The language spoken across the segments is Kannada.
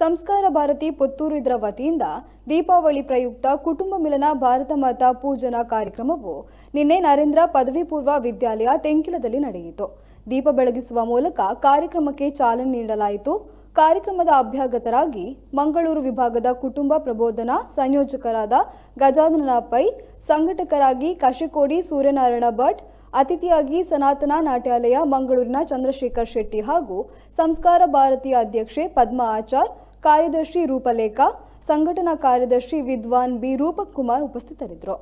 ಸಂಸ್ಕಾರ ಭಾರತಿ ಪುತ್ತೂರು ಇದರ ವತಿಯಿಂದ ದೀಪಾವಳಿ ಪ್ರಯುಕ್ತ ಕುಟುಂಬ ಮಿಲನ ಭಾರತ ಮಾತಾ ಪೂಜನಾ ಕಾರ್ಯಕ್ರಮವು ನಿನ್ನೆ ನರೇಂದ್ರ ಪದವಿ ಪೂರ್ವ ವಿದ್ಯಾಲಯ ತೆಂಕಿಲದಲ್ಲಿ ನಡೆಯಿತು. ದೀಪ ಬೆಳಗಿಸುವ ಮೂಲಕ ಕಾರ್ಯಕ್ರಮಕ್ಕೆ ಚಾಲನೆ ನೀಡಲಾಯಿತು. ಕಾರ್ಯಕ್ರಮದ ಅಭ್ಯಾಗತರಾಗಿ ಮಂಗಳೂರು ವಿಭಾಗದ ಕುಟುಂಬ ಪ್ರಬೋಧನಾ ಸಂಯೋಜಕರಾದ ಗಜಾನನ ಪೈ, ಸಂಘಟಕರಾಗಿ ಕಶಿಕೋಡಿ ಸೂರ್ಯನಾರಾಯಣ ಭಟ್, ಅತಿಥಿಯಾಗಿ ಸನಾತನ ನಾಟ್ಯಾಲಯ ಮಂಗಳೂರಿನ ಚಂದ್ರಶೇಖರ್ ಶೆಟ್ಟಿ ಹಾಗೂ ಸಂಸ್ಕಾರ ಭಾರತೀಯ ಅಧ್ಯಕ್ಷೆ ಪದ್ಮಾ ಆಚಾರ್, ಕಾರ್ಯದರ್ಶಿ ರೂಪಲೇಖಾ, ಸಂಘಟನಾ ಕಾರ್ಯದರ್ಶಿ ವಿದ್ವಾನ್ ಬಿ ರೂಪಕ್ ಕುಮಾರ್ ಉಪಸ್ಥಿತರಿದ್ದರು.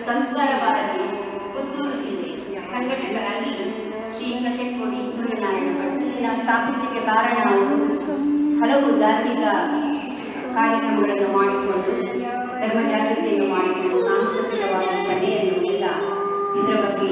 ಸಂಸ್ಕಾರ ಭಾರತಿ ಪುತ್ತೂರು ಜಿಲ್ಲೆ ಸಂಘಟಕರಾಗಿ ಶ್ರೀ ಕಶಿಕೋಡಿ ಸೂರ್ಯನಾರಾಯಣ ಭಟ್ ಇದನ್ನು ಸ್ಥಾಪಿಸಲಿಕ್ಕೆ ಕಾರಣ ಅವರು ಹಲವು ಧಾರ್ಮಿಕ ಕಾರ್ಯಕ್ರಮಗಳನ್ನು ಮಾಡಿಕೊಂಡು ಧರ್ಮ ಜಾಗೃತಿಯನ್ನು ಮಾಡಿಕೊಂಡು ಸಾಂಸ್ಕೃತಿಕವಾಗಿ ಕಲೆಯನ್ನು ಸಹಿತ ಇದರ ಬಗ್ಗೆ